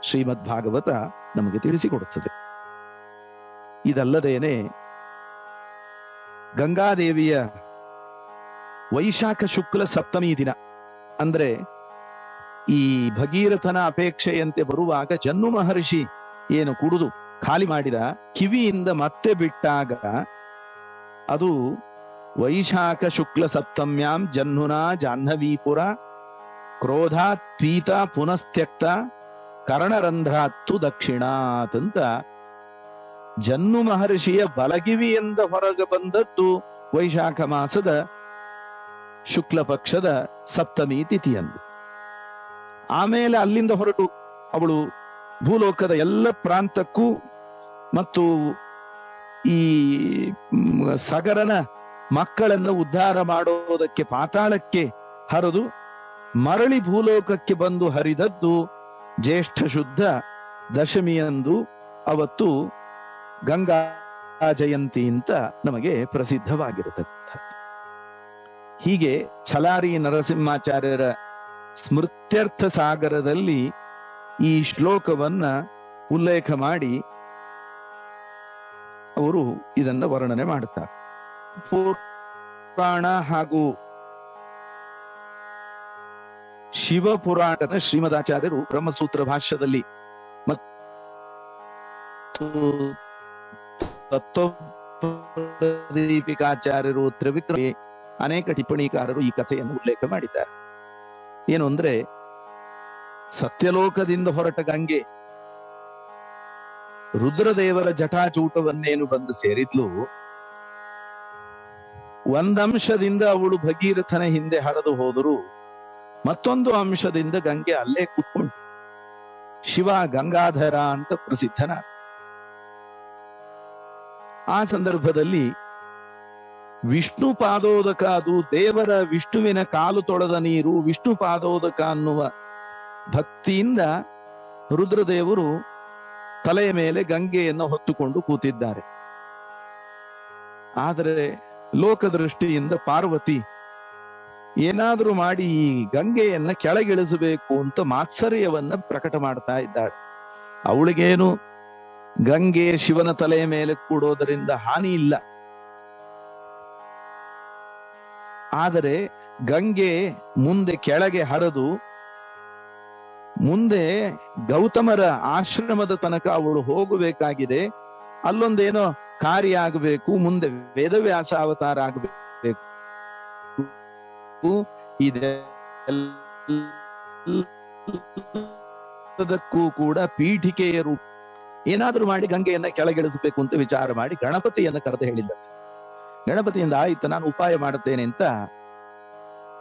ಶ್ರೀಮದ್ ಭಾಗವತ ನಮಗೆ ತಿಳಿಸಿಕೊಡುತ್ತದೆ. ಇದಲ್ಲದೇನೆ ಗಂಗಾದೇವಿಯ ವೈಶಾಖ ಶುಕ್ಲ ಸಪ್ತಮಿ ದಿನ ಅಂದ್ರೆ ಈ ಭಗೀರಥನ ಅಪೇಕ್ಷೆಯಂತೆ ಬರುವಾಗ ಜನ್ನು ಮಹರ್ಷಿ ಏನು ಕುಡಿದು ಖಾಲಿ ಮಾಡಿದ ಕಿವಿಯಿಂದ ಮತ್ತೆ ಬಿಟ್ಟಾಗ ಅದು ವೈಶಾಖ ಶುಕ್ಲ ಸಪ್ತಮ್ಯಾಂ ಜಹ್ನುನಾ ಜಾಹ್ನವೀಪುರ ಕ್ರೋಧಾತ್ ಪೀತ ಪುನಸ್ತ್ಯಕ್ತ ಕರ್ಣರಂಧ್ರಾತ್ತು ದಕ್ಷಿಣಾತ್ ಅಂತ ಜನ್ನು ಮಹರ್ಷಿಯ ಬಲಗಿವಿಯಿಂದ ಹೊರಗೆ ಬಂದದ್ದು ವೈಶಾಖ ಮಾಸದ ಶುಕ್ಲ ಪಕ್ಷದ ಸಪ್ತಮಿ ತಿಥಿಯಂದು. ಆಮೇಲೆ ಅಲ್ಲಿಂದ ಹೊರಟು ಅವಳು ಭೂಲೋಕದ ಎಲ್ಲ ಪ್ರಾಂತಕ್ಕೂ ಮತ್ತು ಈ ಸಗರನ ಮಕ್ಕಳನ್ನು ಉದ್ಧಾರ ಮಾಡೋದಕ್ಕೆ ಪಾತಾಳಕ್ಕೆ ಹರಿದು ಮರಳಿ ಭೂಲೋಕಕ್ಕೆ ಬಂದು ಹರಿದದ್ದು ಜ್ಯೇಷ್ಠ ಶುದ್ಧ ದಶಮಿಯಂದು. ಅವತ್ತು ಗಂಗಾ ಜಯಂತಿ ಅಂತ ನಮಗೆ ಪ್ರಸಿದ್ಧವಾಗಿರತಕ್ಕ. ಹೀಗೆ ಛಲಾರಿ ನರಸಿಂಹಾಚಾರ್ಯರ ಸ್ಮೃತ್ಯರ್ಥ ಸಾಗರದಲ್ಲಿ ಈ ಶ್ಲೋಕವನ್ನ ಉಲ್ಲೇಖ ಮಾಡಿ ಅವರು ಇದನ್ನ ವರ್ಣನೆ ಮಾಡುತ್ತಾರೆ. ಪುರಾಣ ಹಾಗೂ ಶಿವಪುರಾಣದ ಶ್ರೀಮದಾಚಾರ್ಯರು ಬ್ರಹ್ಮಸೂತ್ರ ಭಾಷ್ಯದಲ್ಲಿ ಮತ್ತು ತತ್ವದೀಪಿಕಾಚಾರ್ಯರು, ತ್ರಿವಿಕ್ರಮ ಅನೇಕ ಟಿಪ್ಪಣಿಕಾರರು ಈ ಕಥೆಯನ್ನು ಉಲ್ಲೇಖ ಮಾಡಿದ್ದಾರೆ. ಏನು ಅಂದ್ರೆ, ಸತ್ಯಲೋಕದಿಂದ ಹೊರಟ ಗಂಗೆ ರುದ್ರದೇವರ ಜಟಾಚೂಟವನ್ನೇನು ಬಂದು ಸೇರಿದ್ಲು, ಒಂದಂಶದಿಂದ ಅವಳು ಭಗೀರಥನ ಹಿಂದೆ ಹರಿದು ಹೋದರು, ಮತ್ತೊಂದು ಅಂಶದಿಂದ ಗಂಗೆ ಅಲ್ಲೇ ಕೂತ್ಕೊಂಡು ಶಿವ ಗಂಗಾಧರ ಅಂತ ಪ್ರಸಿದ್ಧನ. ಆ ಸಂದರ್ಭದಲ್ಲಿ ವಿಷ್ಣು ಪಾದೋದಕ, ಅದು ದೇವರ ವಿಷ್ಣುವಿನ ಕಾಲು ತೊಳೆದ ನೀರು, ವಿಷ್ಣು ಪಾದೋದಕ ಅನ್ನುವ ಭಕ್ತಿಯಿಂದ ರುದ್ರದೇವರು ತಲೆಯ ಮೇಲೆ ಗಂಗೆಯನ್ನು ಹೊತ್ತುಕೊಂಡು ಕೂತಿದ್ದಾರೆ. ಆದರೆ ಲೋಕದೃಷ್ಟಿಯಿಂದ ಪಾರ್ವತಿ ಏನಾದ್ರೂ ಮಾಡಿ ಈ ಗಂಗೆಯನ್ನ ಕೆಳಗಿಳಿಸಬೇಕು ಅಂತ ಮಾತ್ಸರ್ಯವನ್ನ ಪ್ರಕಟ ಮಾಡ್ತಾ ಇದ್ದಾಳೆ. ಅವಳಿಗೇನು ಗಂಗೆ ಶಿವನ ತಲೆಯ ಮೇಲೆ ಕೂಡೋದರಿಂದ ಹಾನಿ ಇಲ್ಲ. ಆದರೆ ಗಂಗೆ ಮುಂದೆ ಕೆಳಗೆ ಹರಿದು ಮುಂದೆ ಗೌತಮರ ಆಶ್ರಮದ ತನಕ ಅವಳು ಹೋಗಬೇಕಾಗಿದೆ. ಅಲ್ಲೊಂದೇನೋ ಕಾರ್ಯ ಆಗಬೇಕು, ಮುಂದೆ ವೇದವ್ಯಾಸ ಅವತಾರ ಆಗಬೇಕು. ಇದೆಲ್ಲದಕ್ಕೂ ಕೂಡ ಪೀಠಿಕೆಯ ರೂಪ ಏನಾದ್ರೂ ಮಾಡಿ ಗಂಗೆಯನ್ನ ಕೆಳಗಿಳಿಸಬೇಕು ಅಂತ ವಿಚಾರ ಮಾಡಿ ಗಣಪತಿಯನ್ನ ಕರೆದು ಹೇಳಿದ್ದ. ಗಣಪತಿಯಿಂದ ಆಯ್ತು, ನಾನು ಉಪಾಯ ಮಾಡುತ್ತೇನೆ ಅಂತ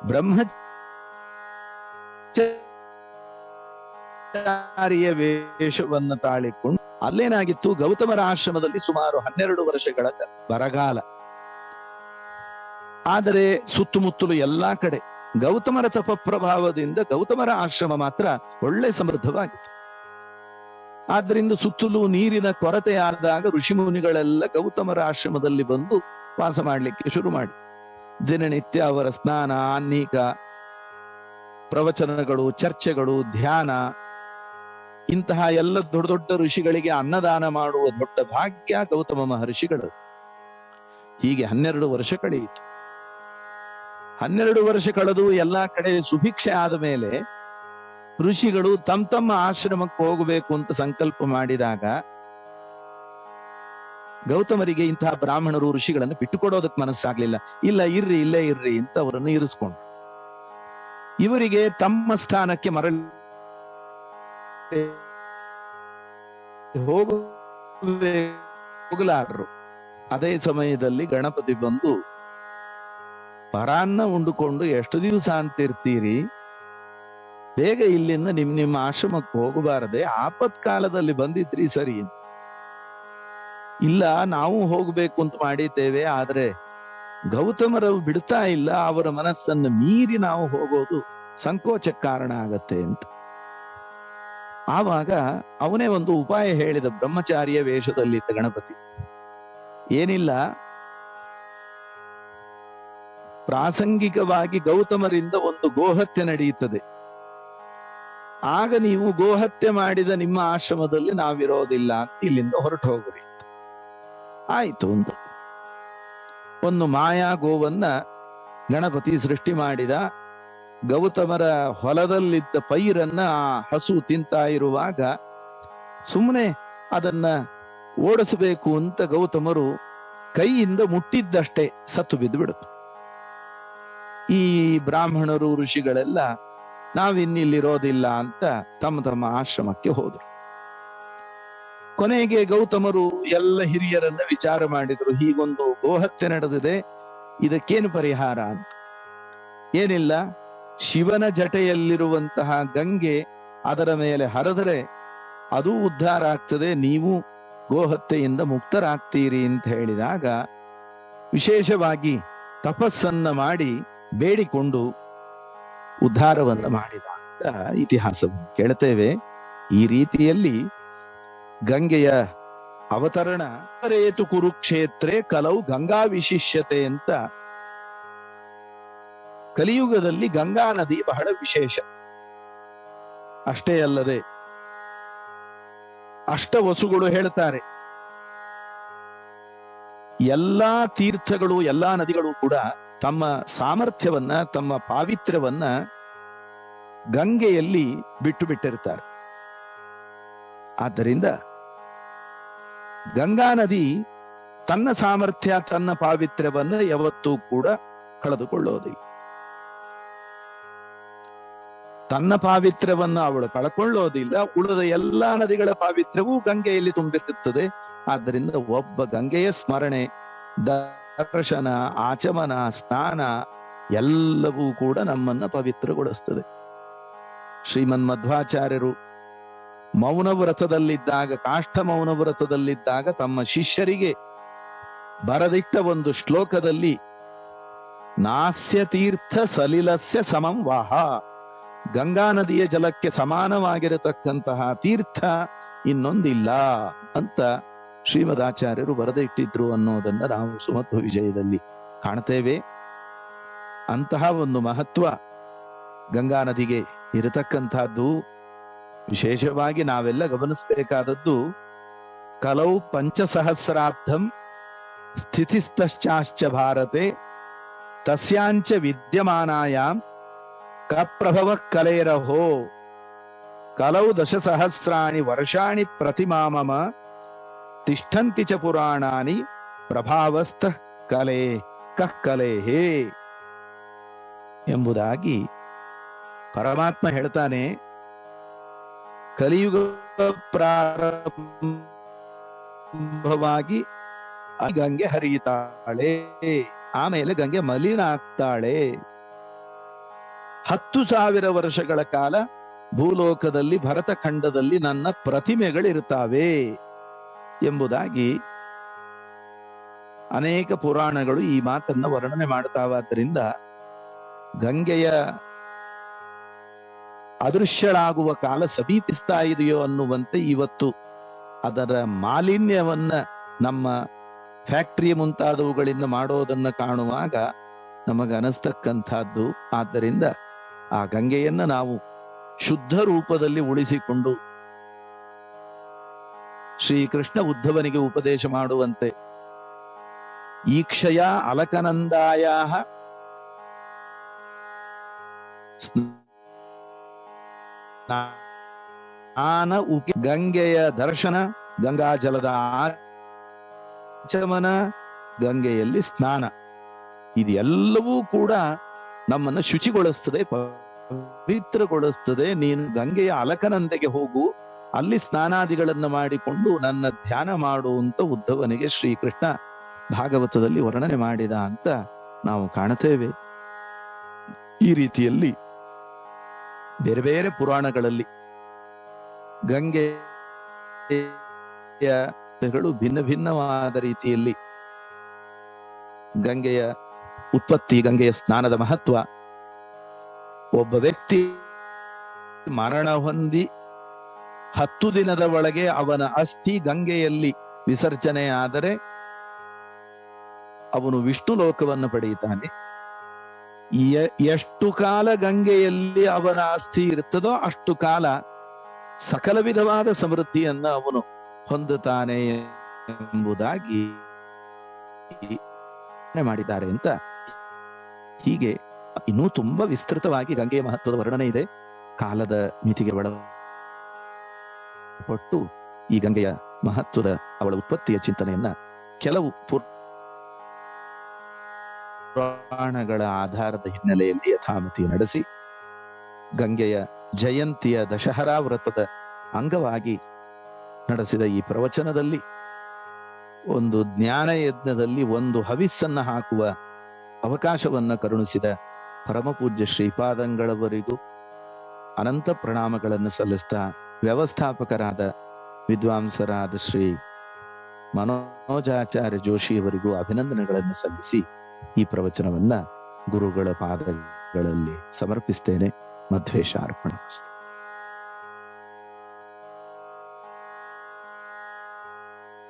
ಬ್ರಹ್ಮಚಾರಿಯ ವೇಷವನ್ನ ತಾಳಿಕೊಂಡು ಅಲ್ಲೇನಾಗಿತ್ತು, ಗೌತಮರ ಆಶ್ರಮದಲ್ಲಿ ಸುಮಾರು 12 ವರ್ಷಗಳ ಬರಗಾಲ. ಆದರೆ ಸುತ್ತಮುತ್ತಲು ಎಲ್ಲಾ ಕಡೆ ಗೌತಮರ ತಪ ಪ್ರಭಾವದಿಂದ ಗೌತಮರ ಆಶ್ರಮ ಮಾತ್ರ ಒಳ್ಳೆ ಸಮೃದ್ಧವಾಗಿತ್ತು. ಆದ್ರಿಂದ ಸುತ್ತಲೂ ನೀರಿನ ಕೊರತೆ ಆದಾಗ ಋಷಿ ಮುನಿಗಳೆಲ್ಲ ಗೌತಮರ ಆಶ್ರಮದಲ್ಲಿ ಬಂದು ವಾಸ ಮಾಡ್ಲಿಕ್ಕೆ ಶುರು ಮಾಡಿ ದಿನನಿತ್ಯ ಅವರ ಸ್ನಾನ, ಅನ್ನೀಕ, ಪ್ರವಚನಗಳು, ಚರ್ಚೆಗಳು, ಧ್ಯಾನ, ಇಂತಹ ಎಲ್ಲ ದೊಡ್ಡ ದೊಡ್ಡ ಋಷಿಗಳಿಗೆ ಅನ್ನದಾನ ಮಾಡುವ ದೊಡ್ಡ ಭಾಗ್ಯ ಗೌತಮ ಮಹರ್ಷಿಗಳು. ಹೀಗೆ 12 ವರ್ಷ ಕಳೆಯಿತು. 12 ವರ್ಷ ಕಳೆದು ಎಲ್ಲಾ ಕಡೆ ಸುಭಿಕ್ಷೆ ಆದ ಮೇಲೆ ಋಷಿಗಳು ತಮ್ಮ ಆಶ್ರಮಕ್ಕೆ ಹೋಗಬೇಕು ಅಂತ ಸಂಕಲ್ಪ ಮಾಡಿದಾಗ ಗೌತಮರಿಗೆ ಇಂತಹ ಬ್ರಾಹ್ಮಣರು ಋಷಿಗಳನ್ನು ಬಿಟ್ಟುಕೊಡೋದಕ್ಕೆ ಮನಸ್ಸಾಗ್ಲಿಲ್ಲ. ಇಲ್ಲ, ಇರ್ರಿ, ಇಲ್ಲೇ ಇರ್ರಿ ಅಂತ ಅವರನ್ನು ಇರಿಸ್ಕೊಂಡು ಇವರಿಗೆ ತಮ್ಮ ಸ್ಥಾನಕ್ಕೆ ಮರಳಿ ಹೋಗಲಾರರು. ಅದೇ ಸಮಯದಲ್ಲಿ ಗಣಪತಿ ಬಂದು, ಪರಾನ್ನ ಉಂಡುಕೊಂಡು ಎಷ್ಟು ದಿವಸ ಅಂತಿರ್ತೀರಿ, ಬೇಗ ಇಲ್ಲಿಂದ ನಿಮ್ಮ ಆಶ್ರಮಕ್ಕೆ ಹೋಗಬಾರದೆ, ಆಪತ್ಕಾಲದಲ್ಲಿ ಬಂದಿದ್ರಿ ಸರಿ. ಇಲ್ಲ, ನಾವು ಹೋಗ್ಬೇಕು ಅಂತ ಮಾಡಿದ್ದೇವೆ, ಆದ್ರೆ ಗೌತಮರು ಬಿಡ್ತಾ ಇಲ್ಲ, ಅವರ ಮನಸ್ಸನ್ನು ಮೀರಿ ನಾವು ಹೋಗೋದು ಸಂಕೋಚಕ್ಕೆ ಕಾರಣ ಆಗತ್ತೆ ಅಂತ. ಆವಾಗ ಅವನೇ ಒಂದು ಉಪಾಯ ಹೇಳಿದ. ಬ್ರಹ್ಮಚಾರಿಯ ವೇಷದಲ್ಲಿದ್ದ ಗಣಪತಿ, ಏನಿಲ್ಲ, ಪ್ರಾಸಂಗಿಕವಾಗಿ ಗೌತಮರಿಂದ ಒಂದು ಗೋಹತ್ಯೆ ನಡೆಯುತ್ತದೆ, ಆಗ ನೀವು ಗೋಹತ್ಯೆ ಮಾಡಿದ ನಿಮ್ಮ ಆಶ್ರಮದಲ್ಲಿ ನಾವಿರೋದಿಲ್ಲ ಅಂತ ಇಲ್ಲಿಂದ ಹೊರಟು ಹೋಗ್ರಿ. ಆಯ್ತು ಅಂತ ಒಂದು ಮಾಯಾ ಗೋವನ್ನ ಗಣಪತಿ ಸೃಷ್ಟಿ ಮಾಡಿದ. ಗೌತಮರ ಹೊಲದಲ್ಲಿದ್ದ ಪೈರನ್ನ ಆ ಹಸು ತಿಂತಾ ಇರುವಾಗ ಸುಮ್ಮನೆ ಅದನ್ನ ಓಡಿಸಬೇಕು ಅಂತ ಗೌತಮರು ಕೈಯಿಂದ ಮುಟ್ಟಿದ್ದಷ್ಟೇ ಸತ್ತು ಬಿದ್ದು ಬಿಡುತ್ತೆ. ಈ ಬ್ರಾಹ್ಮಣರು, ಋಷಿಗಳೆಲ್ಲ ನಾವಿನ್ನಿಲ್ಲಿರೋದಿಲ್ಲ ಅಂತ ತಮ್ಮ ಆಶ್ರಮಕ್ಕೆ ಹೋದರು. ಕೊನೆಗೆ ಗೌತಮರು ಎಲ್ಲ ಹಿರಿಯರನ್ನ ವಿಚಾರ ಮಾಡಿದ್ರು, ಹೀಗೊಂದು ಗೋಹತ್ಯೆ ನಡೆದಿದೆ, ಇದಕ್ಕೇನು ಪರಿಹಾರ ಅಂತ. ಏನಿಲ್ಲ, ಶಿವನ ಜಟೆಯಲ್ಲಿರುವಂತಹ ಗಂಗೆ ಅದರ ಮೇಲೆ ಹರಿದರೆ ಅದು ಉದ್ಧಾರ ಆಗ್ತದೆ, ನೀವು ಗೋಹತ್ಯೆಯಿಂದ ಮುಕ್ತರಾಗ್ತೀರಿ ಅಂತ ಹೇಳಿದಾಗ ವಿಶೇಷವಾಗಿ ತಪಸ್ಸನ್ನ ಮಾಡಿ ಬೇಡಿಕೊಂಡು ಉದ್ಧಾರವನ್ನ ಮಾಡಿದ ಅಂತ ಇತಿಹಾಸವನ್ನು ಕೇಳ್ತೇವೆ. ಈ ರೀತಿಯಲ್ಲಿ ಗಂಗೆಯ ಅವತರಣ ರೇತು ಕುರುಕ್ಷೇತ್ರೆ ಕಲವು ಗಂಗಾ ವಿಶಿಷ್ಯತೆ ಅಂತ. ಕಲಿಯುಗದಲ್ಲಿ ಗಂಗಾ ನದಿ ಬಹಳ ವಿಶೇಷ. ಅಷ್ಟೇ ಅಲ್ಲದೆ ಅಷ್ಟವಸುಗಳು ಹೇಳ್ತಾರೆ, ಎಲ್ಲಾ ತೀರ್ಥಗಳು, ಎಲ್ಲಾ ನದಿಗಳು ಕೂಡ ತಮ್ಮ ಸಾಮರ್ಥ್ಯವನ್ನ, ತಮ್ಮ ಪಾವಿತ್ರ್ಯವನ್ನ ಗಂಗೆಯಲ್ಲಿ ಬಿಟ್ಟು ಬಿಟ್ಟಿರ್ತಾರೆ. ಆದ್ದರಿಂದ ಗಂಗಾ ನದಿ ತನ್ನ ಸಾಮರ್ಥ್ಯ, ತನ್ನ ಪಾವಿತ್ರ್ಯವನ್ನ ಯಾವತ್ತೂ ಕೂಡ ಕಳೆದುಕೊಳ್ಳೋದಿಲ್ಲ. ತನ್ನ ಪಾವಿತ್ರ್ಯವನ್ನ ಅವಳು ಕಳ್ಕೊಳ್ಳೋದಿಲ್ಲ. ಉಳಿದ ಎಲ್ಲಾ ನದಿಗಳ ಪಾವಿತ್ರ್ಯವೂ ಗಂಗೆಯಲ್ಲಿ ತುಂಬಿರುತ್ತದೆ. ಆದ್ದರಿಂದ ಒಬ್ಬ ಗಂಗೆಯ ಸ್ಮರಣೆ, ದರ್ಶನ, ಆಚಮನ, ಸ್ನಾನ ಎಲ್ಲವೂ ಕೂಡ ನಮ್ಮನ್ನ ಪವಿತ್ರಗೊಳಿಸ್ತದೆ. ಶ್ರೀಮನ್ ಮಧ್ವಾಚಾರ್ಯರು ಮೌನ ವ್ರತದಲ್ಲಿದ್ದಾಗ, ಕಾಷ್ಠ ಮೌನ ವ್ರತದಲ್ಲಿದ್ದಾಗ ತಮ್ಮ ಶಿಷ್ಯರಿಗೆ ಬರದಿಟ್ಟ ಒಂದು ಶ್ಲೋಕದಲ್ಲಿ, ನಾಸ್ಯ ತೀರ್ಥ ಸಲಿಲಸ್ಯ ಸಮಂ ವಾಹ, ಗಂಗಾ ನದಿಯ ಜಲಕ್ಕೆ ಸಮಾನವಾಗಿರತಕ್ಕಂತಹ ತೀರ್ಥ ಇನ್ನೊಂದಿಲ್ಲ ಅಂತ ಶ್ರೀಮದಾಚಾರ್ಯರು ಬರೆದಿಟ್ಟಿದ್ರು ಅನ್ನೋದನ್ನ ನಾವು ಸುಮಧ್ವ ವಿಜಯದಲ್ಲಿ ಕಾಣ್ತೇವೆ. ಅಂತಹ ಒಂದು ಮಹತ್ವ ಗಂಗಾ ನದಿಗೆ ಇರತಕ್ಕಂತಹದ್ದು. ವಿಶೇಷವಾಗಿ ನಾವೆಲ್ಲ ಗಮನಿಸಬೇಕಾದದ್ದು, ಕಲೌ ಪಂಚಸಹಸ್ರಾಬ್ಧಂ ಸ್ಥಿತಿಸ್ತಶ್ಚಾಶ್ಚ ಭಾರತೆ ತಸ್ಯಾಂಚ ವಿದ್ಯಮಾನಾಯಾಂ ಕಪ್ರಭವ ಕಲೇರಹೋ ಕಲೌ ದಶಸಹಸ್ರಾಣಿ ವರ್ಷಾಣಿ ಪ್ರತಿಮಾಮಮ ತಿಷ್ಠಂತಿ ಚ ಪುರಾಣಾನಿ ಪ್ರಭಾವಸ್ಥ ಕಲೆ ಕಲೇಹೇ ಎಂಬುದಾಗಿ ಪರಮಾತ್ಮ ಹೇಳ್ತಾನೆ. ಕಲಿಯುಗ ಪ್ರಾರಂಭವಾಗಿ ಗಂಗೆ ಹರಿಯುತ್ತಾಳೆ, ಆಮೇಲೆ ಗಂಗೆ ಮಲಿನ ಆಗ್ತಾಳೆ. 10,000 ವರ್ಷಗಳ ಕಾಲ ಭೂಲೋಕದಲ್ಲಿ, ಭರತಖಂಡದಲ್ಲಿ ನನ್ನ ಪ್ರತಿಮೆಗಳಿರುತ್ತವೆ ಎಂಬುದಾಗಿ ಅನೇಕ ಪುರಾಣಗಳು ಈ ಮಾತನ್ನ ವರ್ಣನೆ ಮಾಡ್ತಾವಾದ್ದರಿಂದ ಗಂಗೆಯ ಅದೃಶ್ಯಳಾಗುವ ಕಾಲ ಸಮೀಪಿಸ್ತಾ ಇದೆಯೋ ಅನ್ನುವಂತೆ ಇವತ್ತು ಅದರ ಮಾಲಿನ್ಯವನ್ನ ನಮ್ಮ ಫ್ಯಾಕ್ಟರಿ ಮುಂತಾದವುಗಳಿಂದ ಮಾಡೋದನ್ನ ಕಾಣುವಾಗ ನಮಗನಿಸ್ತಕ್ಕಂಥದ್ದು. ಆದ್ದರಿಂದ ಆ ಗಂಗೆಯನ್ನ ನಾವು ಶುದ್ಧ ರೂಪದಲ್ಲಿ ಉಳಿಸಿಕೊಂಡು ಶ್ರೀಕೃಷ್ಣ ಉದ್ಧವನಿಗೆ ಉಪದೇಶ ಮಾಡುವಂತೆ ಈಕ್ಷಯ ಅಲಕನಂದಾಯ ಗಂಗೆಯ ದರ್ಶನ, ಗಂಗಾಜಲದ ಆಚಮನ, ಗಂಗೆಯಲ್ಲಿ ಸ್ನಾನ, ಇದೆಲ್ಲವೂ ಕೂಡ ನಮ್ಮನ್ನು ಶುಚಿಗೊಳಿಸ್ತದೆ, ಪವಿತ್ರಗೊಳಿಸ್ತದೆ. ನೀನು ಗಂಗೆಯ ಅಲಕನಂದೆಗೆ ಹೋಗು, ಅಲ್ಲಿ ಸ್ನಾನಾದಿಗಳನ್ನ ಮಾಡಿಕೊಂಡು ನನ್ನ ಧ್ಯಾನ ಮಾಡುವಂತ ಉದ್ಧವನಿಗೆ ಶ್ರೀಕೃಷ್ಣ ಭಾಗವತದಲ್ಲಿ ವರ್ಣನೆ ಮಾಡಿದ ಅಂತ ನಾವು ಕಾಣುತ್ತೇವೆ. ಈ ರೀತಿಯಲ್ಲಿ ಬೇರೆ ಬೇರೆ ಪುರಾಣಗಳಲ್ಲಿ ಗಂಗೆಗಳು ಭಿನ್ನ ಭಿನ್ನವಾದ ರೀತಿಯಲ್ಲಿ ಗಂಗೆಯ ಉತ್ಪತ್ತಿ, ಗಂಗೆಯ ಸ್ನಾನದ ಮಹತ್ವ, ಒಬ್ಬ ವ್ಯಕ್ತಿ ಮರಣ ಹೊಂದಿ 10 ದಿನದ ಒಳಗೆ ಅವನ ಅಸ್ಥಿ ಗಂಗೆಯಲ್ಲಿ ವಿಸರ್ಜನೆ ಆದರೆ ಅವನು ವಿಷ್ಣು ಲೋಕವನ್ನು ಪಡೆಯುತ್ತಾನೆ. ಎಷ್ಟು ಕಾಲ ಗಂಗೆಯಲ್ಲಿ ಅವನ ಅಸ್ಥಿ ಇರುತ್ತದೋ ಅಷ್ಟು ಕಾಲ ಸಕಲ ವಿಧವಾದ ಸಮೃದ್ಧಿಯನ್ನ ಅವನು ಹೊಂದುತ್ತಾನೆ ಎಂಬುದಾಗಿ ಮಾಡಿದ್ದಾರೆ ಅಂತ. ಹೀಗೆ ಇನ್ನೂ ತುಂಬಾ ವಿಸ್ತೃತವಾಗಿ ಗಂಗೆಯ ಮಹತ್ವದ ವರ್ಣನೆ ಇದೆ. ಕಾಲದ ಮಿತಿಗೆ ಒಳಪಟ್ಟು ಈ ಗಂಗೆಯ ಮಹತ್ವದ, ಅವಳ ಉತ್ಪತ್ತಿಯ ಚಿಂತನೆಯನ್ನ ಕೆಲವು ಪುರಾಣಗಳ ಆಧಾರದ ಹಿನ್ನೆಲೆಯಲ್ಲಿ ಯಥಾಮತಿ ನಡೆಸಿ ಗಂಗೆಯ ಜಯಂತಿಯ ದಶಹರಾ ವ್ರತದ ಅಂಗವಾಗಿ ನಡೆಸಿದ ಈ ಪ್ರವಚನದಲ್ಲಿ ಒಂದು ಜ್ಞಾನ ಯಜ್ಞದಲ್ಲಿ ಒಂದು ಹವಿಸ್ಸನ್ನ ಹಾಕುವ ಅವಕಾಶವನ್ನ ಕರುಣಿಸಿದ ಪರಮಪೂಜ್ಯ ಶ್ರೀಪಾದಂಗಳವರಿಗೂ ಅನಂತ ಪ್ರಣಾಮಗಳನ್ನು ಸಲ್ಲಿಸ್ತಾ, ವ್ಯವಸ್ಥಾಪಕರಾದ ವಿದ್ವಾಂಸರಾದ ಶ್ರೀ ಮನೋಜಾಚಾರ್ಯ ಜೋಶಿಯವರಿಗೂ ಅಭಿನಂದನೆಗಳನ್ನು ಸಲ್ಲಿಸಿ ಈ ಪ್ರವಚನವನ್ನ ಗುರುಗಳ ಪಾದಗಳಲ್ಲಿ ಸಮರ್ಪಿಸ್ತೇನೆ. ಮಧ್ವೇಶ ಅರ್ಪಣಮಸ್ತು.